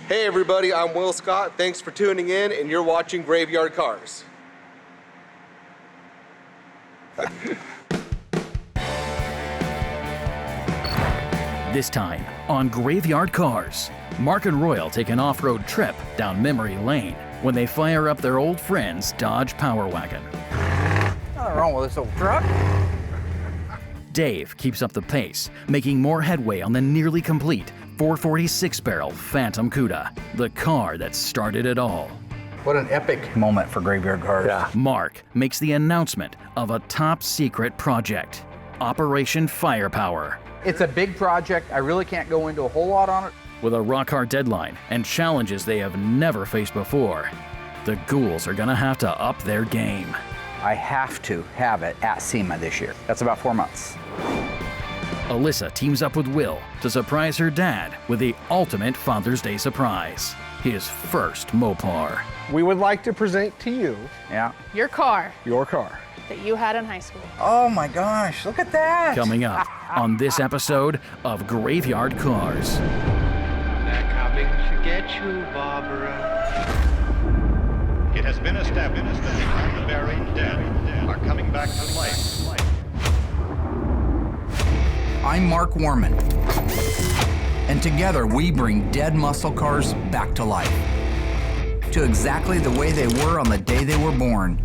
Hey everybody, I'm Will Scott. Thanks for tuning in, and you're watching Graveyard Carz. This time on Graveyard Carz, Mark and Royal take an off-road trip down memory lane when they fire up their old friend's Dodge Power Wagon. Nothing wrong with this old truck. Dave keeps up the pace, making more headway on the nearly complete 446-barrel Phantom Cuda, the car that started it all. What an epic moment for Graveyard Carz. Yeah. Mark makes the announcement of a top-secret project, Operation Firepower. It's a big project. I really can't go into a whole lot on it. With a rock-hard deadline and challenges they have never faced before, the ghouls are gonna have to up their game. I have to have it at SEMA this year. That's about 4 months. Alyssa teams up with Will to surprise her dad with the ultimate Father's Day surprise, his first Mopar. We would like to present to you Yeah. Your car your car. that you had in high school. Oh my gosh, look at that. Coming up on this episode of Graveyard Carz. They're coming to get you, Barbara. It has been established that the buried dead are coming back to life. I'm Mark Warman, and together we bring dead muscle cars back to life, to exactly the way they were on the day they were born.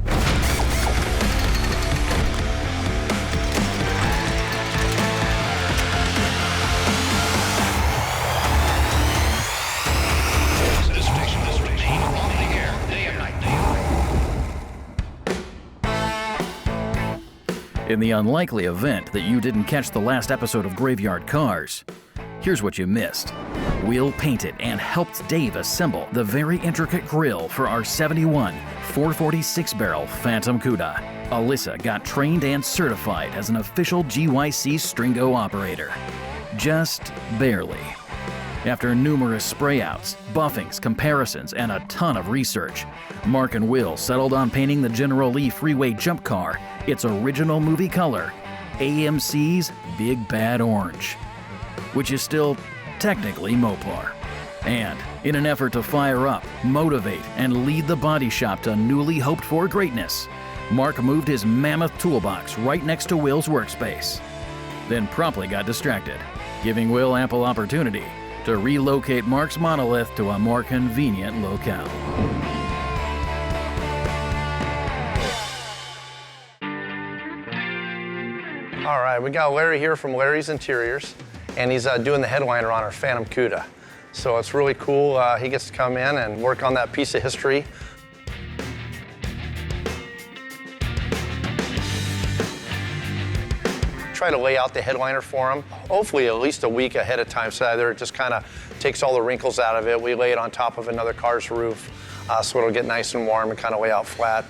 This station is remain on the air day and night. In the unlikely event that you didn't catch the last episode of Graveyard Carz, here's what you missed. Will painted and helped Dave assemble the very intricate grille for our 71 446-barrel Phantom Cuda. Alyssa got trained and certified as an official GYC Stringo operator. Just barely. After numerous sprayouts, buffings, comparisons, and a ton of research, Mark and Will settled on painting the General Lee Freeway Jump Car its original movie color, AMC's Big Bad Orange, which is still technically Mopar. And in an effort to fire up, motivate, and lead the body shop to newly hoped-for greatness, Mark moved his mammoth toolbox right next to Will's workspace, then promptly got distracted, giving Will ample opportunity to relocate Mark's monolith to a more convenient locale. All right, we got Larry here from Larry's Interiors, and he's doing the headliner on our Phantom Cuda. So it's really cool. He gets to come in and work on that piece of history. Try to lay out the headliner for him, hopefully at least a week ahead of time, so that it just kind of takes all the wrinkles out of it. We lay it on top of another car's roof, so it'll get nice and warm and kind of lay out flat.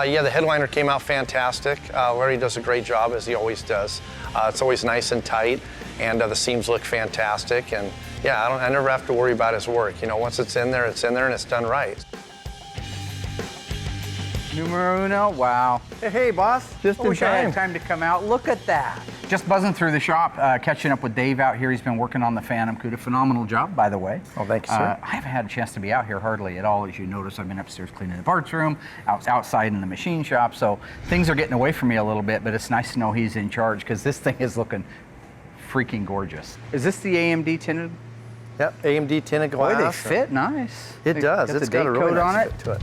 Yeah, the headliner came out fantastic. Larry does a great job, as he always does. It's always nice and tight, and the seams look fantastic. And yeah, I never have to worry about his work. You know, once it's in there, and it's done right. Numero uno, wow. Hey, boss. Just in wish I time. had time to come out. Look at that. Just buzzing through the shop, catching up with Dave out here. He's been working on the Phantom Cuda. Phenomenal job, by the way. Oh, thank you, sir. I haven't had a chance to be out here hardly at all. As you notice, I've been upstairs cleaning the parts room, outside in the machine shop. So things are getting away from me a little bit, but it's nice to know he's in charge because this thing is looking freaking gorgeous. Is this the AMD tinted? Yep, AMD tinted glass. Boy, they fit nice. It does. Got It's the got date a really code on nice it. fit to it.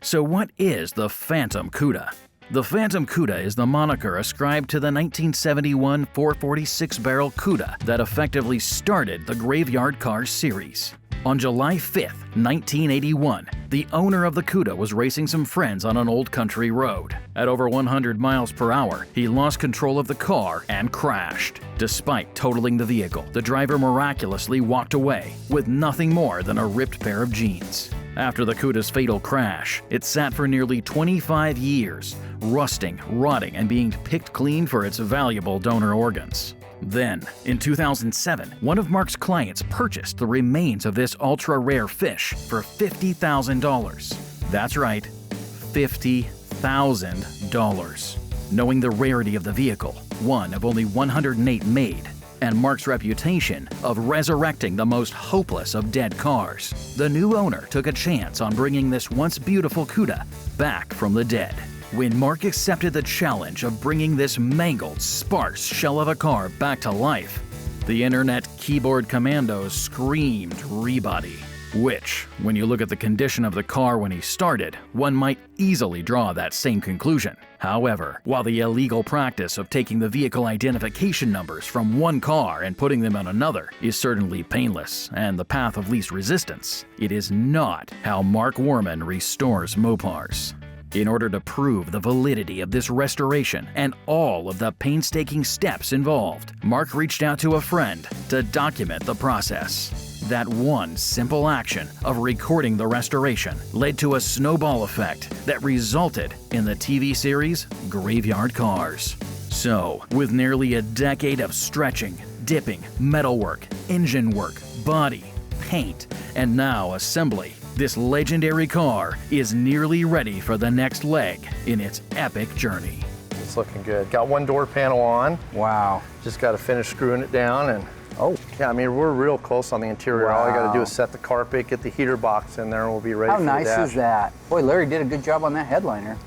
So what is the Phantom Cuda? The Phantom Cuda is the moniker ascribed to the 1971 446-barrel Cuda that effectively started the Graveyard Carz series. On July 5th, 1981, the owner of the Cuda was racing some friends on an old country road. At over 100 miles per hour, he lost control of the car and crashed. Despite totaling the vehicle, the driver miraculously walked away with nothing more than a ripped pair of jeans. After the Cuda's fatal crash, it sat for nearly 25 years, rusting, rotting, and being picked clean for its valuable donor organs. Then, in 2007, one of Mark's clients purchased the remains of this ultra-rare fish for $50,000. That's right, $50,000. Knowing the rarity of the vehicle, one of only 108 made, and Mark's reputation of resurrecting the most hopeless of dead cars, the new owner took a chance on bringing this once beautiful Cuda back from the dead. When Mark accepted the challenge of bringing this mangled, sparse shell of a car back to life, the internet keyboard commandos screamed rebody. Which, when you look at the condition of the car when he started, one might easily draw that same conclusion. However, while the illegal practice of taking the vehicle identification numbers from one car and putting them on another is certainly painless and the path of least resistance, it is not how Mark Worman restores Mopars. In order to prove the validity of this restoration and all of the painstaking steps involved, Mark reached out to a friend to document the process. That one simple action of recording the restoration led to a snowball effect that resulted in the TV series Graveyard Carz. So, with nearly a decade of stretching, dipping, metalwork, engine work, body, paint, and now assembly, this legendary car is nearly ready for the next leg in its epic journey. It's looking good. Got one door panel on. Wow. Just got to finish screwing it down and Oh. yeah, I mean, we're real close on the interior. Wow. All I got to do is set the carpet, get the heater box in there, and we'll be ready How for nice the dash. is that? Boy, Larry did a good job on that headliner.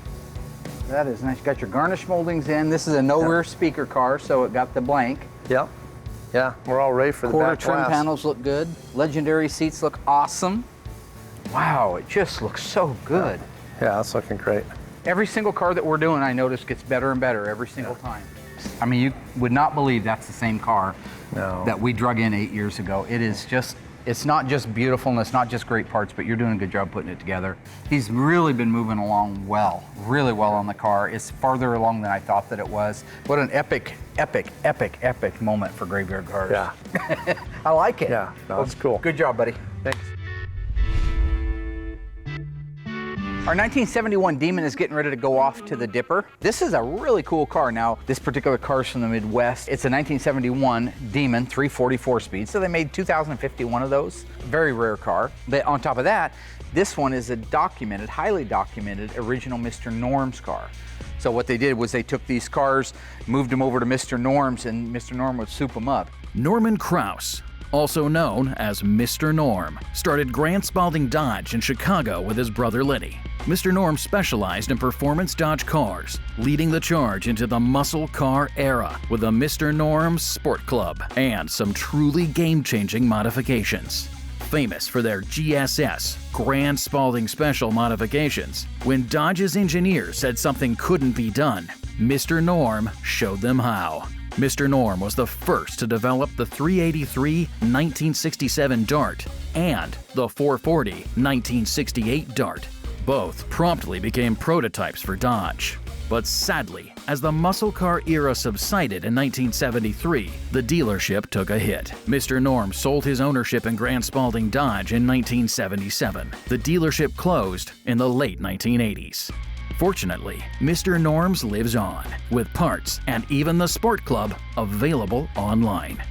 That is nice. Got your garnish moldings in. This is a no rear speaker car, so it got the blank. Yep. Yeah, we're all ready for the Quarter back trim glass. panels look good. Legendary seats look awesome. Wow, it just looks so good. Yeah, that's looking great. Every single car that we're doing, I notice, gets better and better every single time. I mean, you would not believe that's the same car that we drug in 8 years ago. It is just, it's not just beautiful and it's not just great parts, but you're doing a good job putting it together. He's really been moving along well, really well on the car. It's farther along than I thought that it was. What an epic, epic, epic, epic moment for Graveyard Carz. Yeah. I like it. Yeah, no, that's cool. Good job, buddy. Thanks. Our 1971 Demon is getting ready to go off to the dipper. This is a really cool car. Now, this particular car is from the Midwest. It's a 1971 Demon 344 speed, so they made 2,051 of those. Very rare car. On top of that, this one is a documented, highly documented original Mr. Norm's car. So what they did was they took these cars, moved them over to Mr. Norm's, and Mr. Norm would soup them up. Norman Kraus, also known as Mr. Norm, started Grant Spalding Dodge in Chicago with his brother Lenny. Mr. Norm specialized in performance Dodge cars, leading the charge into the muscle car era with the Mr. Norm Sport Club and some truly game-changing modifications. Famous for their GSS, Grand Spalding Special modifications, when Dodge's engineers said something couldn't be done, Mr. Norm showed them how. Mr. Norm was the first to develop the 383 1967 Dart and the 440 1968 Dart. Both promptly became prototypes for Dodge. But sadly, as the muscle car era subsided in 1973, the dealership took a hit. Mr. Norm sold his ownership in Grant Spalding Dodge in 1977. The dealership closed in the late 1980s. Fortunately, Mr. Norm's lives on, with parts and even the Sport Club available online.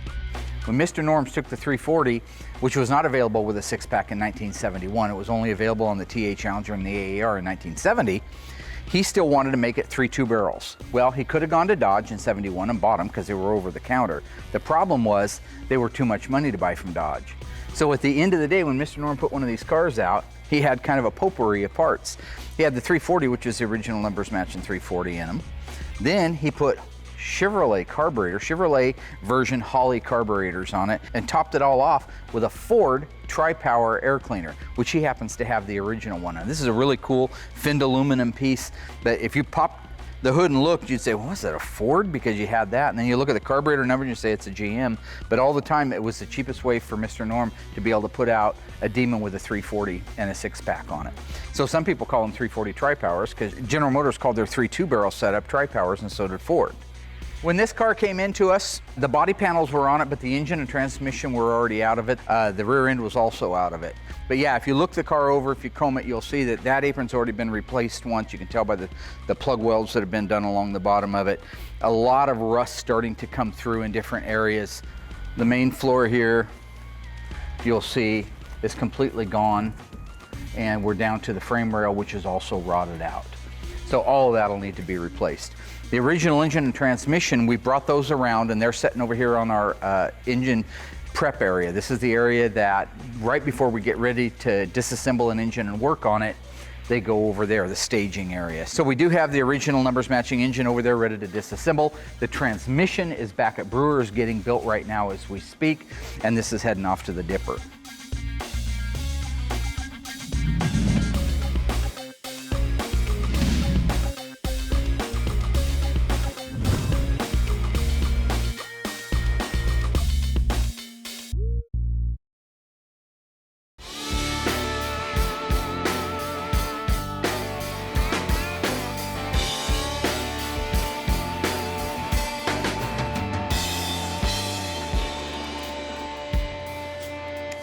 When Mr. Norm's took the 340, which was not available with a six-pack in 1971, it was only available on the TA Challenger and the AAR in 1970, he still wanted to make it 3.2 barrels. Well, he could have gone to Dodge in 71 and bought them because they were over the counter. The problem was they were too much money to buy from Dodge. So at the end of the day, when Mr. Norm put one of these cars out, he had kind of a potpourri of parts. He had the 340, which is the original numbers matching 340 in them. Then he put Chevrolet version Holly carburetors on it, and topped it all off with a Ford Tri-Power air cleaner, which he happens to have the original one on. This is a really cool finned aluminum piece that if you pop the hood and looked, you'd say, well, was that a Ford? Because you had that. And then you look at the carburetor number and you say it's a GM. But all the time, it was the cheapest way for Mr. Norm to be able to put out a Demon with a 340 and a six-pack on it. So some people call them 340 Tri-Powers because General Motors called their 3.2 barrel setup Tri-Powers, and so did Ford. When this car came into us, the body panels were on it, but the engine and transmission were already out of it. The rear end was also out of it. But yeah, if you look the car over, if you comb it, you'll see that that apron's already been replaced once. You can tell by the plug welds that have been done along the bottom of it. A lot of rust starting to come through in different areas. The main floor here, you'll see, is completely gone. And we're down to the frame rail, which is also rotted out. So all of that'll need to be replaced. The original engine and transmission, we brought those around and they're sitting over here on our engine prep area. This is the area that right before we get ready to disassemble an engine and work on it, they go over there, the staging area. So we do have the original numbers matching engine over there ready to disassemble. The transmission is back at Brewer's getting built right now as we speak, and this is heading off to the dipper.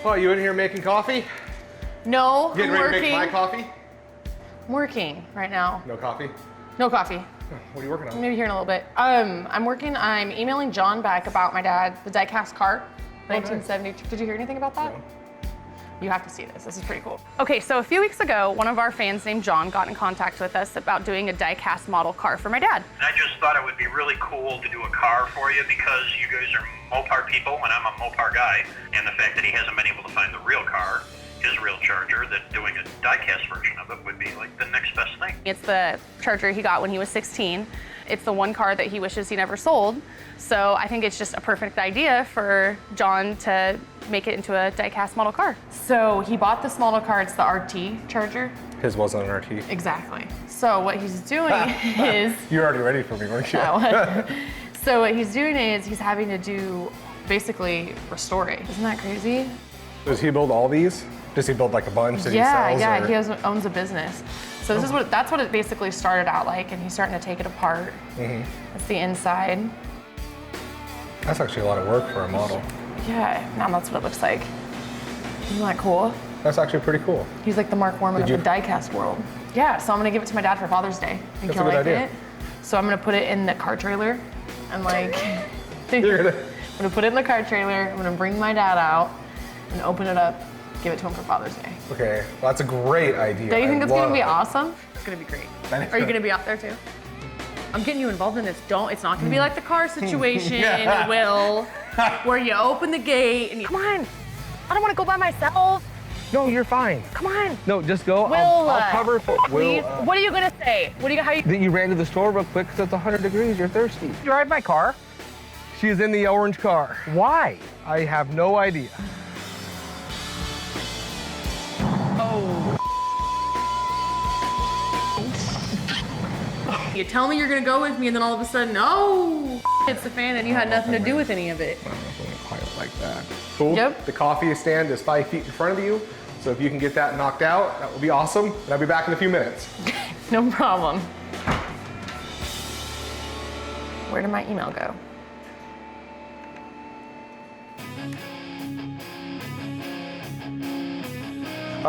Oh, you in here making coffee? No, Getting I'm ready working. to make my coffee? I'm working right now. No coffee? No coffee. What are you working on? Maybe here in a little bit. I'm emailing John back about my dad, the die-cast car, 1970. Did you hear anything about that? No. You have to see this. This is pretty cool. Okay, so a few weeks ago, one of our fans named John got in contact with us about doing a die-cast model car for my dad. I just thought it would be really cool to do a car for you because you guys are Mopar people and I'm a Mopar guy. And the fact that he hasn't been able to find the real car, his real Charger, that doing a die-cast version of it would be like the next best thing. It's the Charger he got when he was 16. It's the one car that he wishes he never sold. So I think it's just a perfect idea for John to make it into a die-cast model car. So he bought this model car, it's the RT Charger. His wasn't an RT. Exactly. So what he's doing is... You're already ready for me, weren't you? So what he's doing is he's having to do, basically, restore it. Isn't that crazy? Does he build all these? Does he build like a bunch that he sells? Yeah, or? he owns a business. So this is that's what it basically started out like, and he's starting to take it apart. That's the inside. That's actually a lot of work for a model. Yeah, now that's what it looks like. Isn't that cool? That's actually pretty cool. He's like the Mark Warman of the die-cast world. Yeah, so I'm gonna give it to my dad for Father's Day. I think he'll like it. So I'm gonna put it in the car trailer and like, I'm gonna put it in the car trailer, I'm gonna bring my dad out and open it up, give it to him for Father's Day. Okay, well, that's a great idea. Don't you think it's gonna be awesome? It's gonna be great. Are you gonna be out there too? I'm getting you involved in this. It's not gonna be like the car situation, Will, where you open the gate and you, come on, I don't wanna go by myself. No, you're fine. Come on. No, just go. Will, I'll cover for please. Will. What are you gonna say? How you? That you ran to the store real quick because it's 100 degrees, you're thirsty. You drive my car? She's in the orange car. Why? I have no idea. Oh. You tell me you're gonna go with me and then all of a sudden, oh, hits the fan and you had nothing to do with any of it. I don't know if I'm gonna quite like that. Cool. Yep. The coffee stand is 5 feet in front of you. So if you can get that knocked out, that would be awesome. And I'll be back in a few minutes. No problem. Where did my email go?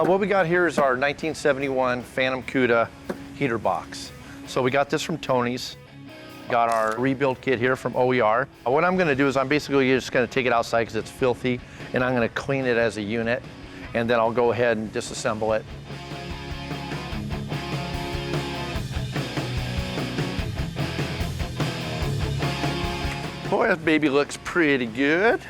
What we got here is our 1971 Phantom Cuda heater box. So we got this from Tony's. Got our rebuild kit here from OER. What I'm gonna do is I'm basically just gonna take it outside because it's filthy, and I'm gonna clean it as a unit, and then I'll go ahead and disassemble it. Boy, that baby looks pretty good.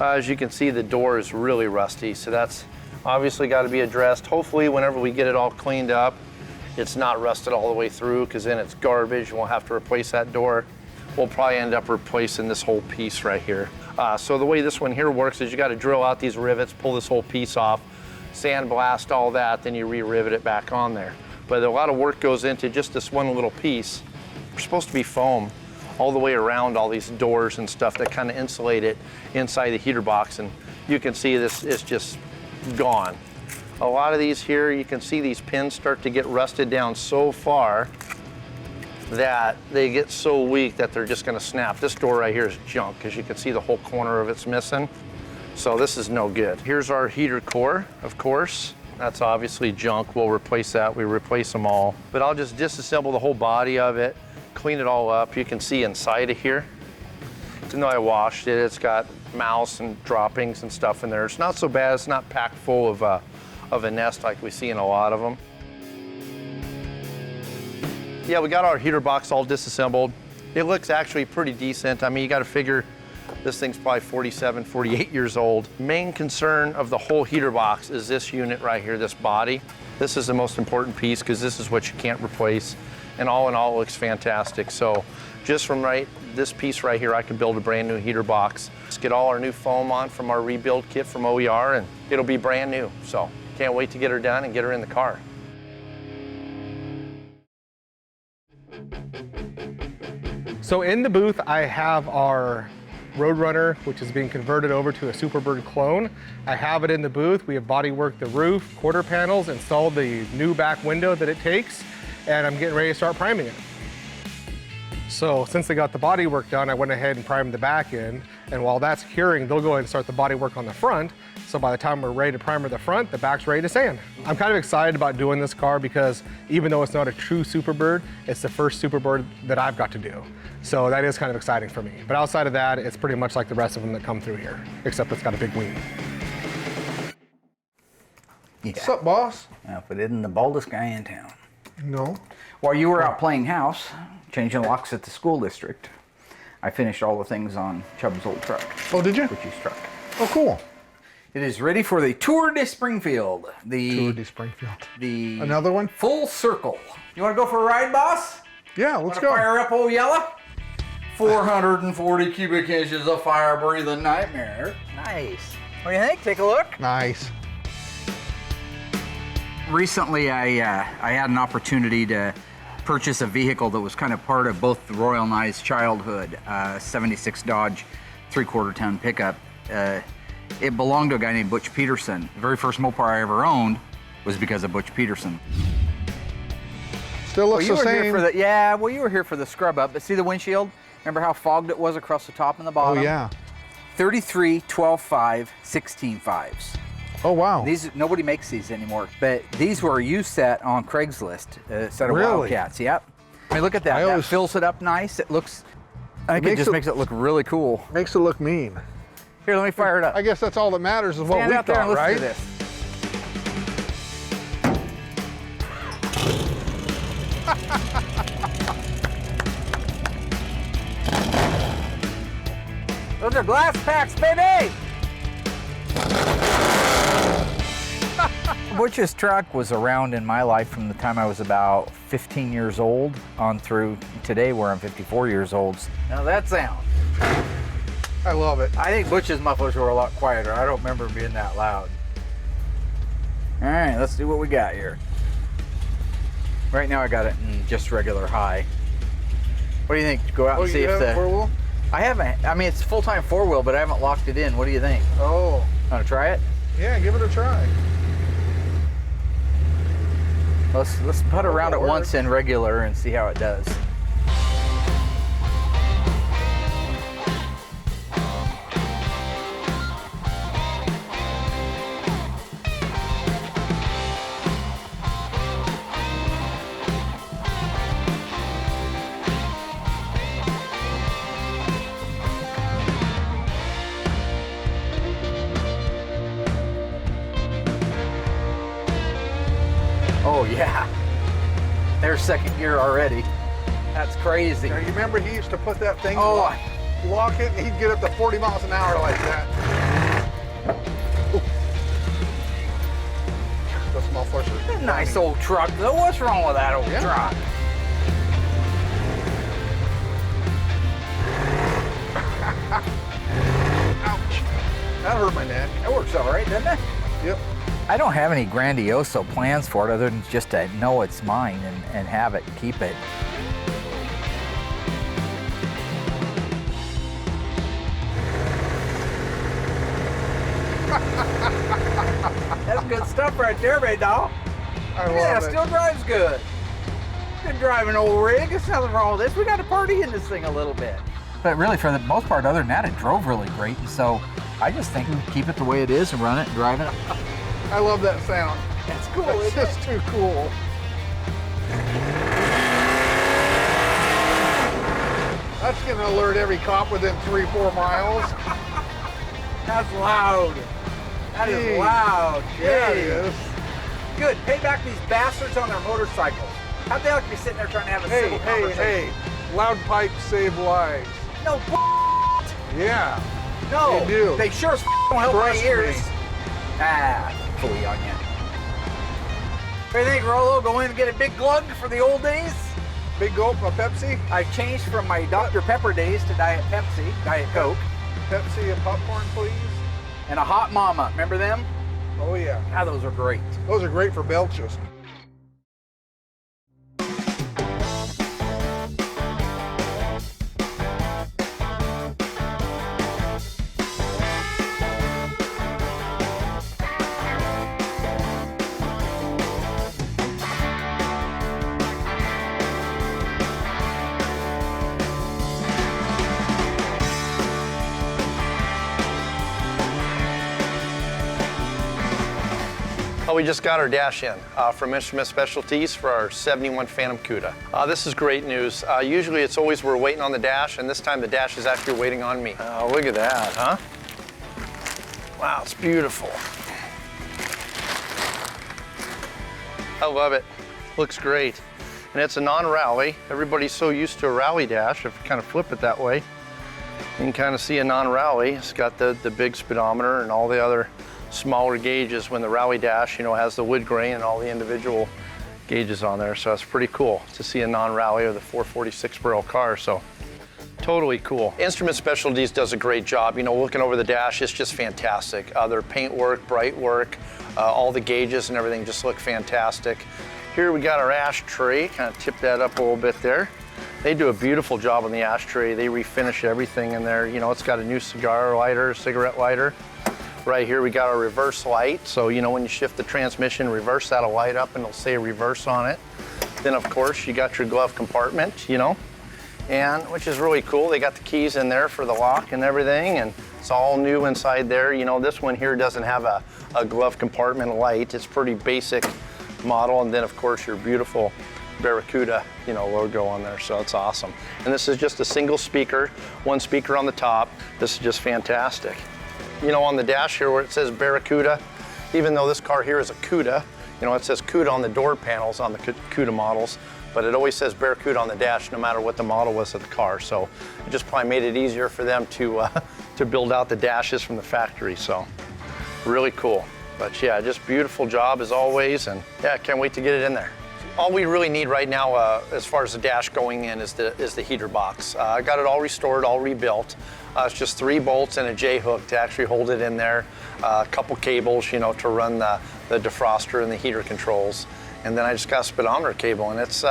As you can see, the door is really rusty, so that's obviously got to be addressed. Hopefully, whenever we get it all cleaned up, it's not rusted all the way through, because then it's garbage and we'll have to replace that door. We'll probably end up replacing this whole piece right here. So the way this one here works is you got to drill out these rivets, pull this whole piece off, sandblast all that, then you re-rivet it back on there. But a lot of work goes into just this one little piece. It's supposed to be foam all the way around all these doors and stuff that kind of insulate it inside the heater box, and you can see this is just gone. A lot of these here, you can see these pins start to get rusted down so far that they get so weak that they're just gonna snap. This door right here is junk, because you can see the whole corner of it's missing. So this is no good. Here's our heater core, of course. That's obviously junk. We'll replace that. We replace them all. But I'll just disassemble the whole body of it, clean it all up. You can see inside of here. Even though I washed it, it's got mouse and droppings and stuff in there. It's not so bad. It's not packed full of a nest like we see in a lot of them. Yeah, we got our heater box all disassembled. It looks actually pretty decent. I mean, you got to figure this thing's probably 47, 48 years old. Main concern of the whole heater box is this unit right here, this body. This is the most important piece because this is what you can't replace. And all in all, it looks fantastic. So just from this piece right here, I could build a brand new heater box. Let's get all our new foam on from our rebuild kit from OER, and it'll be brand new. So can't wait to get her done and get her in the car. So in the booth, I have our Roadrunner, which is being converted over to a Superbird clone. I have it in the booth. We have bodyworked the roof, quarter panels, installed the new back window that it takes, and I'm getting ready to start priming it. So since they got the body work done, I went ahead and primed the back end, and while that's curing, they'll go ahead and start the body work on the front. So by the time we're ready to primer the front, the back's ready to sand. I'm kind of excited about doing this car because even though it's not a true Superbird, it's the first Superbird that I've got to do. So that is kind of exciting for me. But outside of that, it's pretty much like the rest of them that come through here, except it's got a big wing. Yeah. What's up, boss? Now, if it isn't the baldest guy in town. No. While you were out playing house, changing locks at the school district, I finished all the things on Chubb's old truck. Oh, did you? Which is truck. Oh, cool. It is ready for the Tour de Springfield. Tour de Springfield. The Another one? Full circle. You want to go for a ride, boss? Yeah, let's Wanna go. Fire up old Yella? 440 cubic inches of fire-breathing nightmare. Nice. What do you think? Take a look. Nice. Recently, I had an opportunity to purchase a vehicle that was kind of part of both Royal and I's childhood, 76 Dodge 3/4 ton pickup. It belonged to a guy named Butch Peterson. The very first Mopar I ever owned was because of Butch Peterson. Still looks the same. Well, you were here for the scrub up, but see the windshield? Remember how fogged it was across the top and the bottom? Oh, yeah. 33, 12.5, 16.5s. Oh, wow. Nobody makes these anymore, but these were a used set on Craigslist, a set of Really? Wildcats, yep. I mean, look at that. That fills it up nice. It looks, I think it just makes it look really cool. Makes it look mean. Here, let me fire it up. I guess that's all that matters is what Stand we out there and thought, listen right? to this. Those are glass packs, baby! Butch's truck was around in my life from the time I was about 15 years old on through today where I'm 54 years old. Now that sound. I love it. I think Butch's mufflers were a lot quieter. I don't remember them being that loud. All right, let's see what we got here. Right now I got it in just regular high. What do you think? Go out and see if the... four-wheel? I haven't. I mean, it's full-time four-wheel, but I haven't locked it in. What do you think? Oh. Want to try it? Yeah, give it a try. Let's put around it once in regular and see how it does. Oh yeah, there's second gear already. That's crazy. Now, you remember he used to put that thing, Oh. lock it, and he'd get up to 40 miles an hour like that. Ooh. The small forces. Nice old truck though. What's wrong with that old truck? Ouch. That hurt my neck. That works all right, doesn't it? Yep. I don't have any grandioso plans for it other than just to know it's mine and have it and keep it. That's good stuff right there, big dog. I love Yeah, it. still drives good. been driving old rig. There's nothing wrong with this. We got to party in this thing a little bit. But really, for the most part, other than that, it drove really great. And so I just think keep it the way it is and run it and drive it. I love that sound. It's cool, It's just too cool. That's gonna alert every cop within 3-4 miles. That's loud. That is Jeez. loud. Yeah, it Jeez. is. Good. Pay back these bastards on their motorcycles. How'd they like to be sitting there trying to have a Hey, civil hey, conversation? hey. Loud pipes save lives. No, Yeah. no. They do. They sure as don't help my Trust ears. me. Ah, fully on you. What do you think, Rollo? Go in and get a big glug for the old days? Big gulp of Pepsi. I've changed from my Dr. Pepper days to Diet Pepsi, Diet Coke, Pepsi and popcorn, please. and a Hot Mama. Remember them? Oh, yeah. Ah, those are great. Those are great for belches. We just got our dash in from Instrument Specialties for our 71 Phantom Cuda. This is great news. Usually it's always we're waiting on the dash, and this time the dash is actually waiting on me. Oh, look at that, huh? Wow, it's beautiful. I love it. Looks great. And it's a non-rally. Everybody's so used to a rally dash. If you kind of flip it that way, you can kind of see a non-rally. It's got the big speedometer and all the other smaller gauges when the rally dash, you know, has the wood grain and all the individual gauges on there. So that's pretty cool to see a non-rally of the 446 barrel car. So totally cool. Instrument Specialties does a great job. You know, looking over the dash, it's just fantastic. Their paint work, bright work, all the gauges and everything just look fantastic. Here we got our ashtray, kind of tip that up a little bit there. They do a beautiful job on the ashtray. They refinish everything in there. You know, it's got a new cigar lighter, cigarette lighter. Right here we got our reverse light. So, you know, when you shift the transmission, reverse, that'll light up and it'll say reverse on it. Then of course you got your glove compartment, you know, and which is really cool. They got the keys in there for the lock and everything, and it's all new inside there. You know, this one here doesn't have a glove compartment light. It's pretty basic model. And then of course your beautiful Barracuda, you know, logo on there. So it's awesome. And this is just a single speaker, one speaker on the top. This is just fantastic. You know, on the dash here where it says Barracuda, even though this car here is a Cuda, you know, it says Cuda on the door panels on the Cuda models, but it always says Barracuda on the dash no matter what the model was of the car. So it just probably made it easier for them to build out the dashes from the factory. So really cool. But yeah, just beautiful job as always, and yeah, can't wait to get it in there. All we really need right now as far as the dash going in is the heater box. I got it all restored, all rebuilt. It's just 3 bolts and a J-hook to actually hold it in there. A couple cables, you know, to run the defroster and the heater controls. And then I just got a speedometer cable, and it's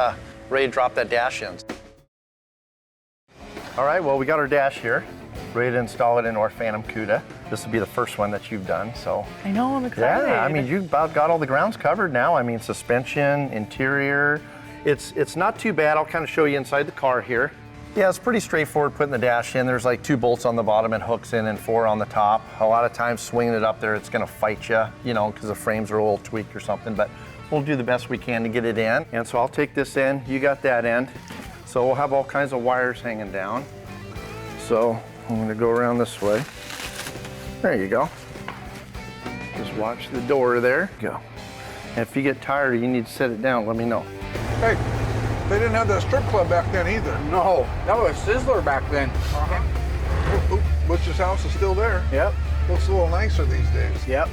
ready to drop that dash in. All right, well, we got our dash here, ready to install it into our Phantom Cuda. This will be the first one that you've done, so. I know, I'm excited. Yeah, I mean, you've about got all the grounds covered now. I mean, suspension, interior. It's not too bad. I'll kind of show you inside the car here. Yeah, it's pretty straightforward putting the dash in. There's like 2 bolts on the bottom and hooks in and 4 on the top. A lot of times swinging it up there, it's gonna fight you, you know, because the frames are a little tweaked or something, but we'll do the best we can to get it in. And so I'll take this in, you got that end. So we'll have all kinds of wires hanging down. So I'm gonna go around this way. There you go. Just watch the door there. Go. And if you get tired or you need to set it down, let me know. Hey, they didn't have that strip club back then either. No, that was Sizzler back then. Oh, Butch's house is still there. Yep. Looks a little nicer these days. Yep.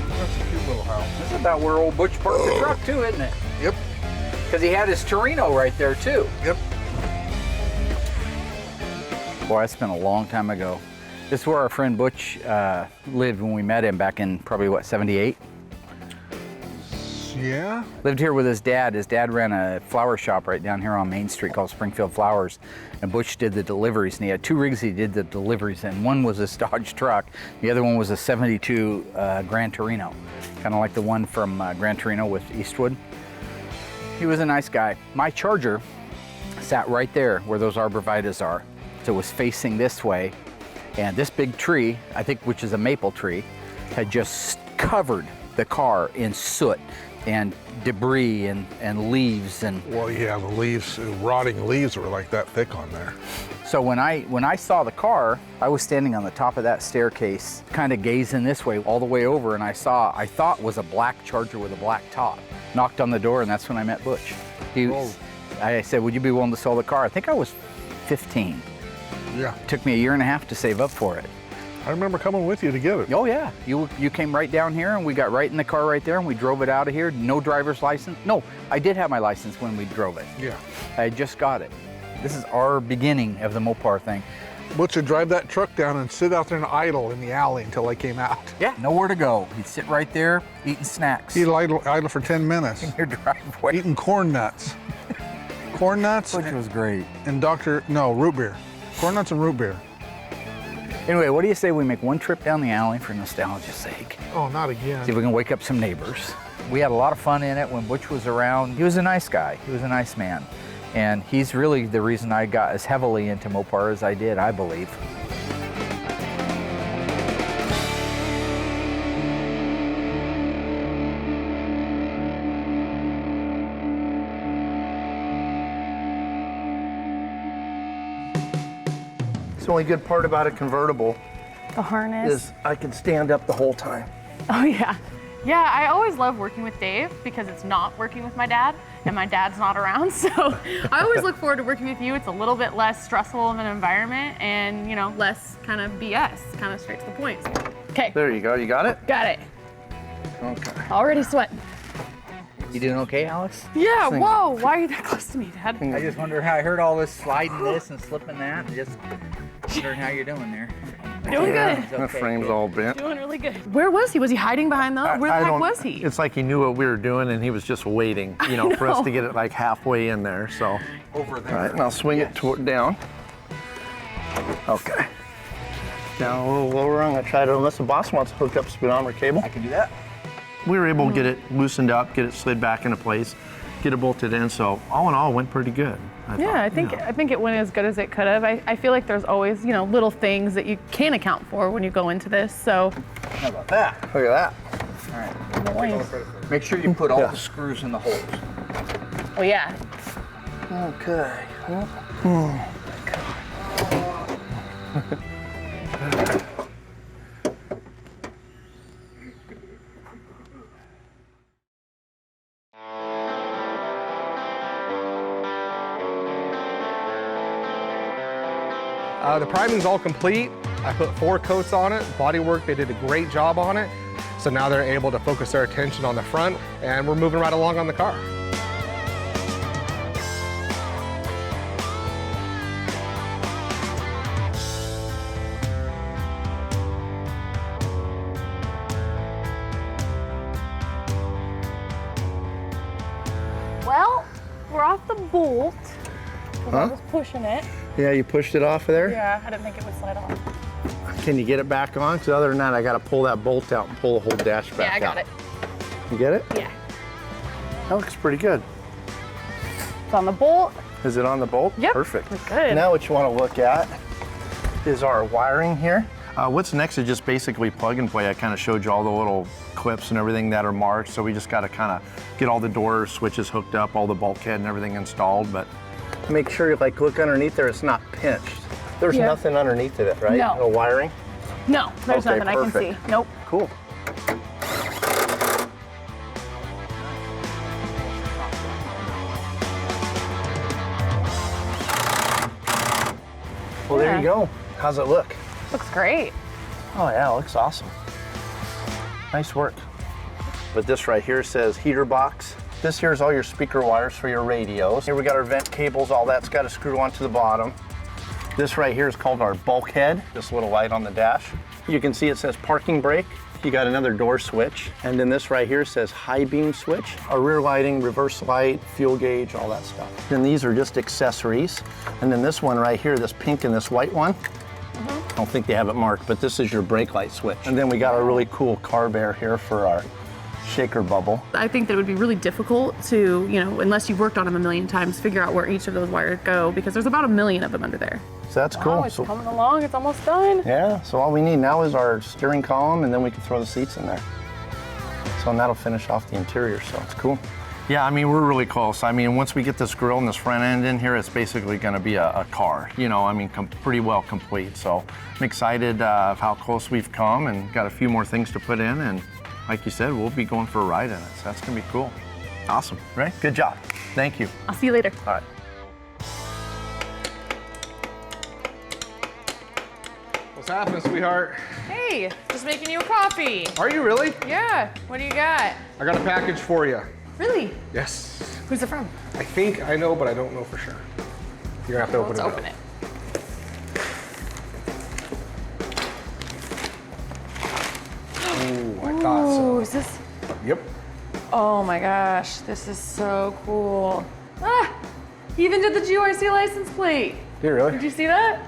That's a cute little house. This is about where old Butch parked the truck too, isn't it? Yep. Because he had his Torino right there too. Yep. Boy, that's been a long time ago. This is where our friend Butch lived when we met him back in probably, what, 78? Yeah? Lived here with his dad. His dad ran a flower shop right down here on Main Street called Springfield Flowers. And Butch did the deliveries, and he had 2 rigs he did the deliveries in. One was a Dodge truck. The other one was a 72 Gran Torino, kind of like the one from Gran Torino with Eastwood. He was a nice guy. My Charger sat right there where those arborvitaes are. So it was facing this way. And this big tree, I think, which is a maple tree, had just covered the car in soot and debris and leaves and. Well, yeah, the leaves, rotting leaves were like that thick on there. So when I saw the car, I was standing on the top of that staircase, kind of gazing this way all the way over, and I thought was a black Charger with a black top. Knocked on the door, and that's when I met Butch. I said, would you be willing to sell the car? I think I was 15. Yeah. It took me 1.5 years to save up for it. I remember coming with you to get it. Oh yeah, you came right down here and we got right in the car right there and we drove it out of here. No driver's license. No, I did have my license when we drove it. Yeah. I just got it. This is our beginning of the Mopar thing. Butch would drive that truck down and sit out there and idle in the alley until I came out. Yeah, nowhere to go. He'd sit right there eating snacks. He'd idle for 10 minutes. In your driveway. Eating corn nuts. Corn nuts. Which was great. And root beer. Corn nuts and root beer. Anyway, what do you say we make one trip down the alley for nostalgia's sake? Oh, not again. See if we can wake up some neighbors. We had a lot of fun in it when Butch was around. He was a nice guy. He was a nice man. And he's really the reason I got as heavily into Mopar as I did, I believe. The only good part about a convertible The harness. is I can stand up the whole time. Oh yeah. Yeah, I always love working with Dave because it's not working with my dad and my dad's not around. So I always look forward to working with you. It's a little bit less stressful of an environment and, you know, less kind of BS, kind of straight to the point. Okay. There you go. You got it? Got it. Okay. Already sweating. You doing okay, Alex? Yeah, whoa, why are you that close to me, Dad? I just wonder how I heard all this sliding this and slipping that and just wondering how you're doing there. Doing good. The frame's all bent. Doing really good. Where was he? Was he hiding behind the? Where the heck was he? It's like he knew what we were doing and he was just waiting, you know, for us to get it like halfway in there. So over there. All right, and I'll swing it down. Okay. Now a little lower. I'm gonna try to, unless the boss wants to hook up speedometer cable. I can do that. We were able to get it loosened up, get it slid back into place, get it bolted in. So all in all, it went pretty good. I think it went as good as it could have. I feel like there's always, you know, little things that you can't account for when you go into this. So How about that? Look at that. All right. Make sure you put all the screws in the holes. oh yeah. Okay. The priming's all complete. I put 4 coats on it. Bodywork, they did a great job on it. So now they're able to focus their attention on the front and we're moving right along on the car. Well, we're off the bolt. I was pushing it. Yeah, you pushed it off of there? Yeah, I didn't think it would slide off. Can you get it back on? Because other than that, I got to pull that bolt out and pull the whole dash back out. Yeah, I got it. You get it? Yeah. That looks pretty good. It's on the bolt. Is it on the bolt? Yep. Perfect. It's good. Now what you want to look at is our wiring here. What's next is just basically plug and play. I kind of showed you all the little clips and everything that are marked. So we just got to kind of get all the door switches hooked up, all the bulkhead and everything installed. But make sure you look underneath there, it's not pinched. There's nothing underneath of it, right? No. No wiring? No, there's Okay, nothing perfect. I can see. Nope. Cool. Well, there you go. How's it look? Looks great. Oh yeah, it looks awesome. Nice work. But this right here says heater box. This here is all your speaker wires for your radios. Here we got our vent cables, all that's got to screw onto the bottom. This right here is called our bulkhead, this little light on the dash. You can see it says parking brake. You got another door switch. And then this right here says high beam switch. Our rear lighting, reverse light, fuel gauge, all that stuff. Then these are just accessories. And then this one right here, this pink and this white one, I don't think they have it marked, but this is your brake light switch. And then we got a really cool car bear here for our shaker bubble. I think that it would be really difficult to, unless you've worked on them a million times, figure out where each of those wires go, because there's about 1 million of them under there. So that's cool. Oh, it's coming along, it's almost done. Yeah, so all we need now is our steering column, and then we can throw the seats in there. So and that'll finish off the interior, so it's cool. Yeah, I mean, we're really close. I mean, once we get this grille and this front end in here, it's basically gonna be a car, pretty well complete. So I'm excited of how close we've come and got a few more things to put in. And like you said, we'll be going for a ride in it. So that's gonna be cool. Awesome, right? Good job. Thank you. I'll see you later. All right. What's happening, sweetheart? Hey, just making you a coffee. Are you really? Yeah, what do you got? I got a package for you. Really? Yes. Who's it from? I think I know, but I don't know for sure. You're gonna have to open Let's it open up. it. Ooh, I thought so. Ooh, is this? Yep. Oh my gosh, this is so cool. Ah, he even did the GYC license plate. Did you really? Did you see that?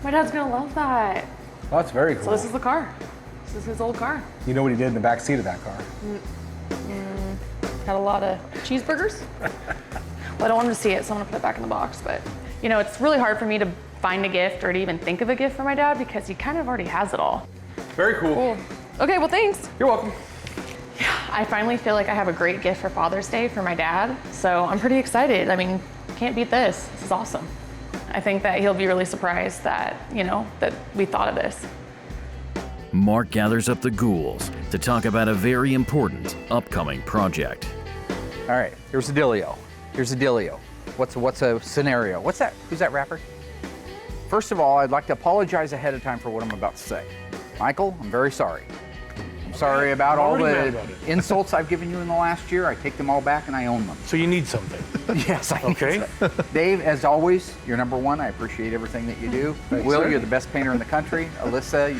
My dad's gonna love that. Oh, that's very cool. So this is the car. This is his old car. You know what he did in the back seat of that car? Had a lot of cheeseburgers. Well, I don't want him to see it, so I'm gonna put it back in the box. But it's really hard for me to find a gift or to even think of a gift for my dad because he kind of already has it all. Very cool. Cool. Okay, well, thanks. You're welcome. I finally feel like I have a great gift for Father's Day for my dad, so I'm pretty excited. I mean, can't beat this. This is awesome. I think that he'll be really surprised that, that we thought of this. Mark gathers up the ghouls to talk about a very important upcoming project. All right, here's the dealio. Here's the dealio. What's a scenario? What's that? Who's that rapper? First of all, I'd like to apologize ahead of time for what I'm about to say. Michael, I'm very sorry. I'm sorry about all the insults I've given you in the last year. I take them all back and I own them. So you need something. Yes, I need some. Dave, as always, you're number one. I appreciate everything that you do. Thanks, Will, sir. you're the best painter in the country. Alyssa,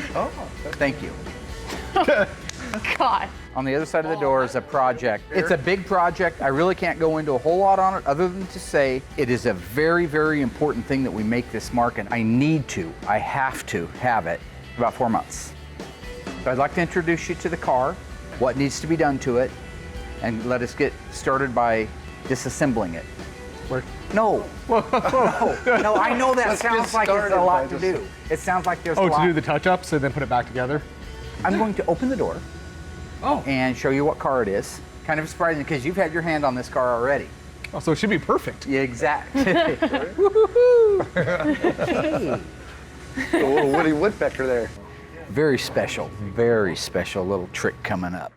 thank you. God. On the other side of the door is a project. It's a big project. I really can't go into a whole lot on it other than to say it is a very, very important thing that we make this mark, and I have to have it in about 4 months. So I'd like to introduce you to the car, what needs to be done to it, and let us get started by disassembling it. No. No, I know that sounds like it's a lot to do. It sounds like there's a lot. To do the touch-ups and then put it back together? I'm going to open the door and show you what car it is. Kind of surprising because you've had your hand on this car already. Oh, so it should be perfect. Yeah, exactly. A little Woody Woodpecker there. Very special little trick coming up.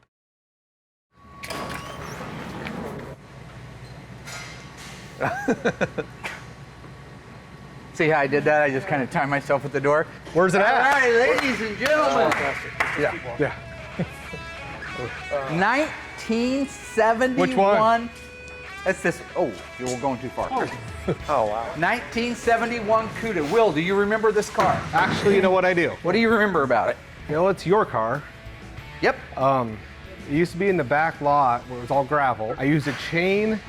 See how I did that? I just kind of timed myself at the door. Where's it at? All right, ladies and gentlemen. Yeah. 1971. Which one? That's this. Oh, you're going too far. Oh, wow. 1971 Cuda. Will, do you remember this car? Actually, you know what I do? What do you remember about it? It's your car. Yep. It used to be in the back lot where it was all gravel. I used a chain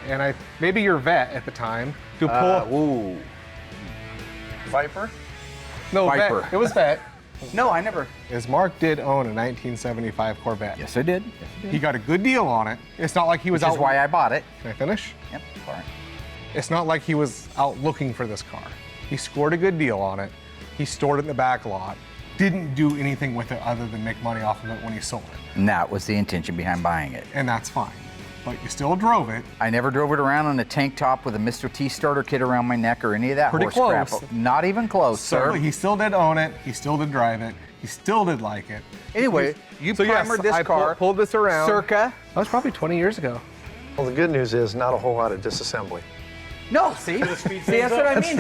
and maybe your vet at the time to pull. Viper? No, Viper. Vet. It was vet. No, I never. Is Mark did own a 1975 Corvette. Yes, I did. He got a good deal on it. It's not like he was Which out. is why I bought it. Can I finish? Yep. All right. It's not like he was out looking for this car. He scored a good deal on it. He stored it in the back lot. Didn't do anything with it other than make money off of it when he sold it. And that was the intention behind buying it. And that's fine. But you still drove it. I never drove it around on a tank top with a Mr. T starter kit around my neck or any of that Pretty horse crap. close. Not even close, So sir. he still did own it. He still did drive it. He still did like it. Anyway, you primered this I car. pulled this around. Circa. That was probably 20 years ago. Well, the good news is not a whole lot of disassembly. No, see? See, that's what I mean.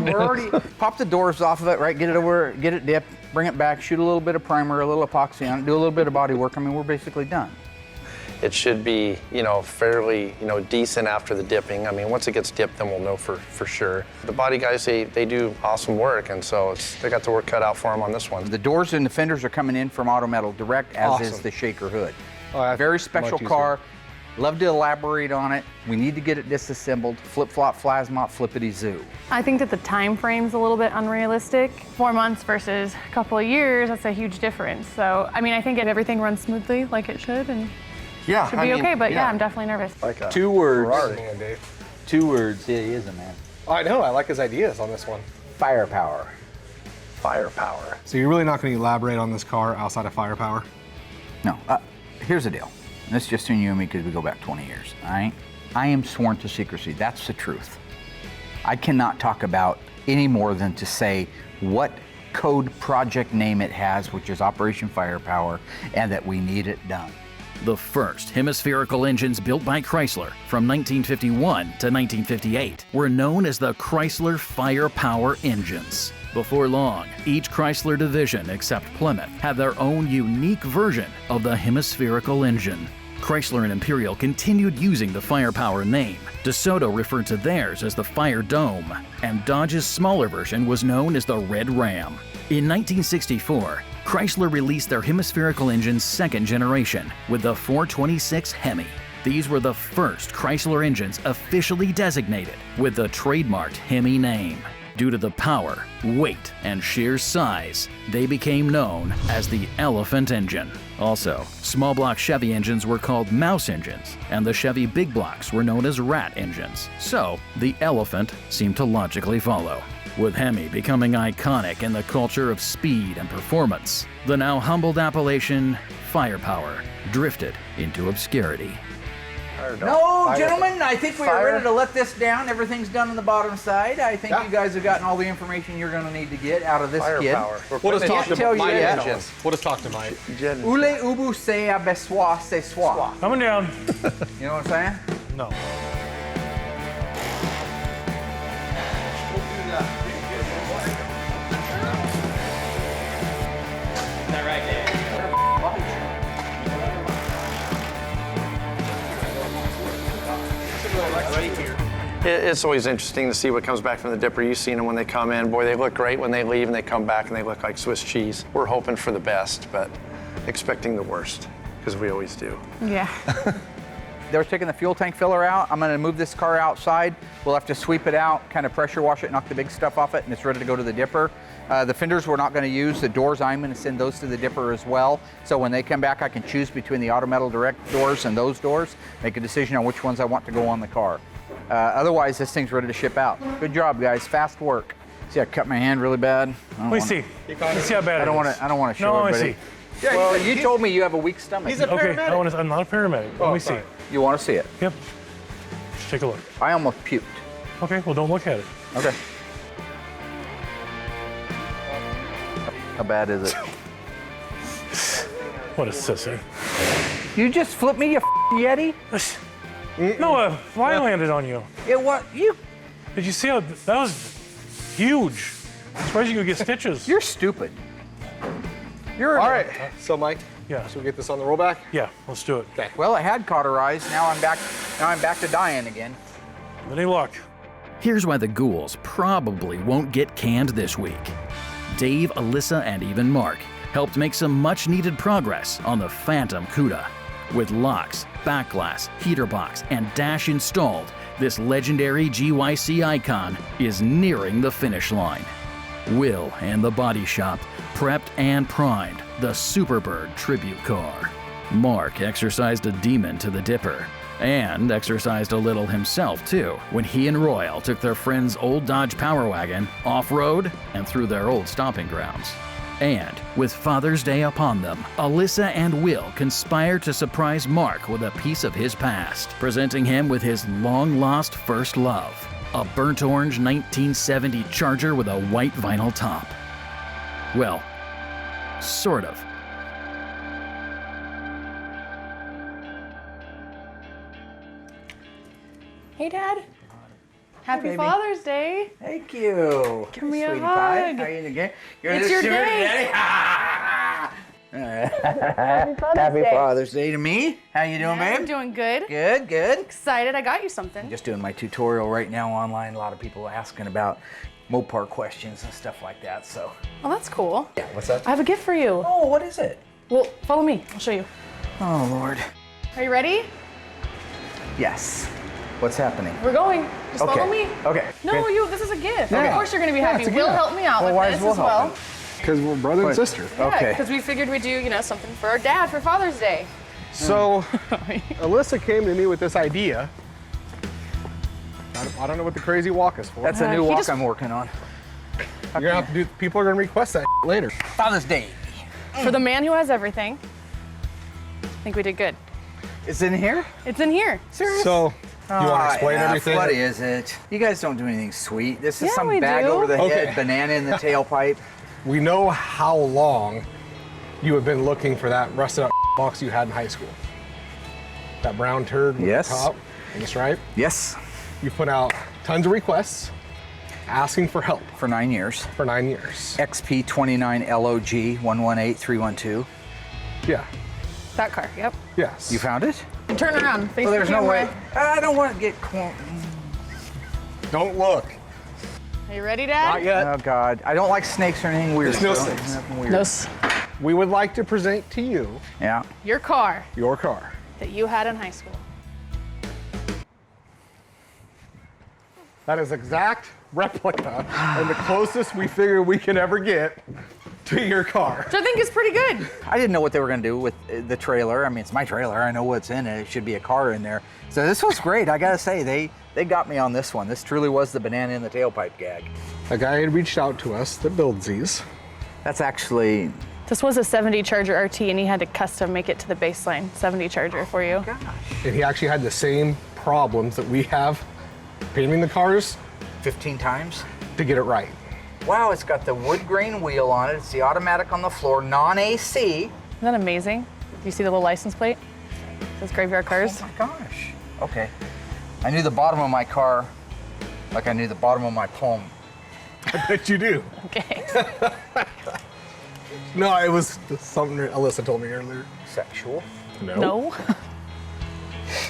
We're already pop the doors off of it, right? Get it over, get it dipped, bring it back, shoot a little bit of primer, a little epoxy on it, do a little bit of body work. I mean, we're basically done. it should be, you know, fairly, you know, decent after the dipping. I mean, once it gets dipped, then we'll know for sure. The body guys, they do awesome work, and so they got the work cut out for them on this one. The doors and the fenders are coming in from Auto Metal Direct, as is the shaker hood. Oh, very special car. Love to elaborate on it. We need to get it disassembled. Flip-flop, plasma, flippity-zoo. I think that the time frame's a little bit unrealistic. 4 months versus a couple of years, that's a huge difference. So, I mean, I think if everything runs smoothly like it should, and yeah, should be okay, but yeah, I'm definitely nervous. Like 2 words. Man, Dave. 2 words. Yeah, he is a man. Oh, I know, I like his ideas on this one. Firepower. Firepower. So you're really not going to elaborate on this car outside of firepower? No, here's the deal. And this is just between you and me because we go back 20 years, all right? I am sworn to secrecy. That's the truth. I cannot talk about any more than to say what code project name it has, which is Operation Firepower, and that we need it done. The first hemispherical engines built by Chrysler from 1951 to 1958 were known as the Chrysler Firepower engines. Before long, each Chrysler division except Plymouth had their own unique version of the hemispherical engine. Chrysler and Imperial continued using the Firepower name. DeSoto referred to theirs as the Fire Dome, and Dodge's smaller version was known as the Red Ram. In 1964, Chrysler released their hemispherical engine's second generation with the 426 Hemi. These were the first Chrysler engines officially designated with the trademarked Hemi name. Due to the power, weight, and sheer size, they became known as the Elephant engine. Also, small block Chevy engines were called mouse engines, and the Chevy big blocks were known as rat engines. So, the Elephant seemed to logically follow. With Hemi becoming iconic in the culture of speed and performance, the now humbled appellation Firepower drifted into obscurity. No, gentlemen, I think we are ready to let this down. Everything's done on the bottom side. I think you guys have gotten all the information you're going to need to get out of this Firepower. kid. We'll just talk to Mike. Yet. We'll just talk to Mike. Ule ubu se abesoa se soa. Coming down. You know what I'm saying? No. It's always interesting to see what comes back from the dipper. You've seen them when they come in. Boy, they look great when they leave, and they come back and they look like Swiss cheese. We're hoping for the best, but expecting the worst, because we always do. Yeah. They're taking the fuel tank filler out. I'm going to move this car outside. We'll have to sweep it out, kind of pressure wash it, knock the big stuff off it, and it's ready to go to the dipper. The fenders we're not going to use. The doors, I'm going to send those to the dipper as well. So when they come back, I can choose between the Auto Metal Direct doors and those doors, make a decision on which ones I want to go on the car. Otherwise, this thing's ready to ship out. Good job, guys. Fast work. See, I cut my hand really bad. Let me see. Let's see how bad I don't it want is. to. I don't want to show No, I everybody. see. Yeah, well, you told me you have a weak stomach. He's a Okay, paramedic. I'm not a paramedic. Let me see. You want to see it? Yep. Take a look. I almost puked. Okay, well, don't look at it. Okay. How bad is it? What a sissy. You just flipped me, you Yeti? No, a fly landed on you. It was you. Did you see how that was huge? I'm surprised you could get stitches. You're stupid. You're All right, so Mike, Yeah. should we get this on the rollback? Yeah, let's do it. Okay. Well, it had cauterized. Now I'm back. Now I'm back to dying again. Any luck? Here's why the ghouls probably won't get canned this week. Dave, Alyssa, and even Mark helped make some much-needed progress on the Phantom Cuda. With locks, back glass, heater box, and dash installed, this legendary GYC icon is nearing the finish line. Will and the body shop prepped and primed the Superbird tribute car. Mark exercised a demon to the dipper, and exercised a little himself too when he and Royal took their friend's old Dodge Power Wagon off-road and through their old stomping grounds. And with Father's Day upon them, Alyssa and Will conspire to surprise Mark with a piece of his past, presenting him with his long-lost first love, a burnt orange 1970 Charger with a white vinyl top. Well, sort of. Hey, Dad. Happy baby. Father's Day. Thank you. Give me a Sweetie hug. pie. How are you again? You're It's the your sugar day. daddy. Happy Happy Father's Day to me. How you doing, I'm babe? doing good. Good, good. Excited I got you something. I'm just doing my tutorial right now online. A lot of people asking about Mopar questions and stuff like that, so. Oh, that's cool. Yeah, what's that? I have a gift for you. Oh, what is it? Well, follow me. I'll show you. Oh, Lord. Are you ready? Yes. What's happening? We're going. Just follow me. Okay. No, this is a gift. Yeah. Of course you're going to be happy. it's a Will gift. help me out Well, with why this is Will as well. helping? Because we're brother and sister. Okay. Because we figured we'd do, something for our dad for Father's Day. So, Alyssa came to me with this idea. I don't know what the crazy walk is for. That's a new walk I'm working on. You're gonna have to do. People are gonna request that later. Father's Day. For the man who has everything, I think we did good. It's in here? It's in here. Serious? So, you want to explain everything? What is it? You guys don't do anything sweet. This is Yeah, some we bag do. over the Okay. head, banana in the tailpipe. We know how long you have been looking for that rusted out box you had in high school. That brown turd with Yes. the top and the stripe. Yes. You put out tons of requests asking for help For 9 years. for 9 years. XP29LOG 118312. Yeah. That car, yep. Yes. You found it? Turn around. Face Well, the there's no camera. way. I don't want to get. Don't look. Are you ready, Dad? Not yet. Oh God, I don't like snakes or anything weird. There's no so snakes. nothing weird. No. We would like to present to you Yeah. Your car your car. that you had in high school. That is exact replica and the closest we figure we can ever get to your car. Which I think is pretty good. I didn't know what they were going to do with the trailer. I mean, it's my trailer. I know what's in it. It should be a car in there. So this was great. I got to say, they got me on this one. This truly was the banana in the tailpipe gag. A guy had reached out to us that builds these. That's actually. This was a 70 Charger RT, and he had to custom make it to the baseline 70 Charger for you. Gosh. And he actually had the same problems that we have painting the cars 15 times? to get it right. Wow, it's got the wood grain wheel on it. It's the automatic on the floor, non-AC. Isn't that amazing? Do you see the little license plate? It says Graveyard Cars. Oh my gosh. Okay. I knew the bottom of my car like I knew the bottom of my palm. I bet you do. Okay. No, it was something Alyssa told me earlier. Sexual. No.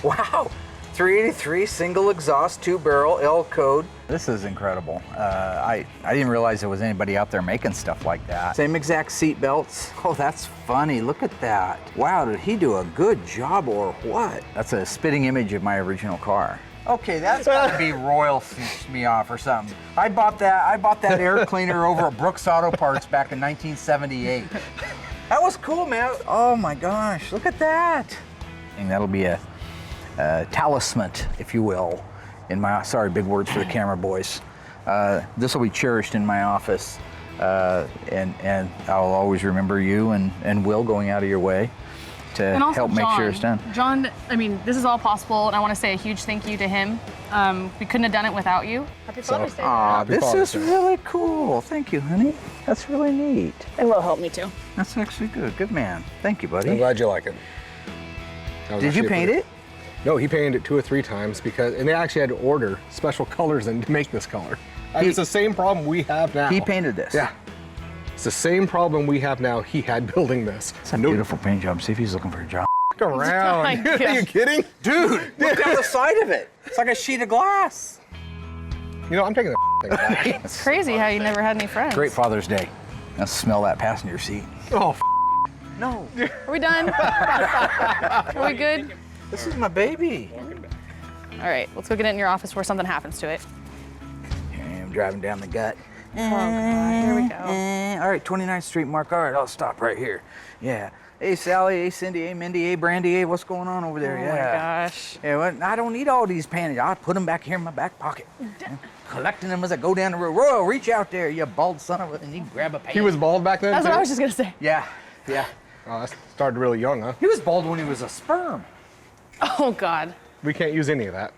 Wow. 383 single exhaust, 2-barrel L code. This is incredible. I didn't realize there was anybody out there making stuff like that. Same exact seat belts. Oh, that's funny. Look at that. Wow, did he do a good job or what? That's a spitting image of my original car. Okay, that's gotta be Royal cinched me off or something. I bought that air cleaner over at Brooks Auto Parts back in 1978. That was cool, man. Oh my gosh, look at that. And that'll be a talisman, if you will, in my, sorry, big words for the camera boys. This will be cherished in my office, and I'll always remember you and Will going out of your way to And also help make sure it's done. John, I mean, this is all possible, and I want to say a huge thank you to him. We couldn't have done it without you. Happy Father's Day. Aw, this Father's is Day. really cool. Thank you, honey. That's really neat. And Will helped me too. That's actually good. Good man. Thank you, buddy. I'm glad you like it. Did you paint it? No, he painted it 2 or 3 times and they actually had to order special colors in to make this color. It's the same problem we have now. He painted this? Yeah. It's the same problem we have now he had building this. It's a beautiful paint job. See if he's looking for a job. Look around. my Are you God. kidding? Dude, look down the side of it. It's like a sheet of glass. You know, I'm taking the thing back. It's crazy how you never had any friends. Great Father's Day. Now smell that passenger seat. Oh, No. Are we done? Are we good? This is my baby. All right, let's go get it in your office before something happens to it. Here I'm driving down the gut. Oh, God, here we go. All right, 29th Street, Mark. All right, I'll stop right here. Yeah. Hey, Sally. Hey, Cindy. Hey, Mindy. Hey, Brandy. Hey, what's going on over there? Oh, yeah. my gosh. Yeah, well, I don't need all these panties. I'll put them back here in my back pocket. Collecting them as I go down the road. Royal, reach out there, you bald son of a, and you grab a panty. he was bald back then? That's what too? I was just going to say. Yeah, yeah. Oh, that started really young, huh? He was bald when he was a sperm. Oh, God. We can't use any of that.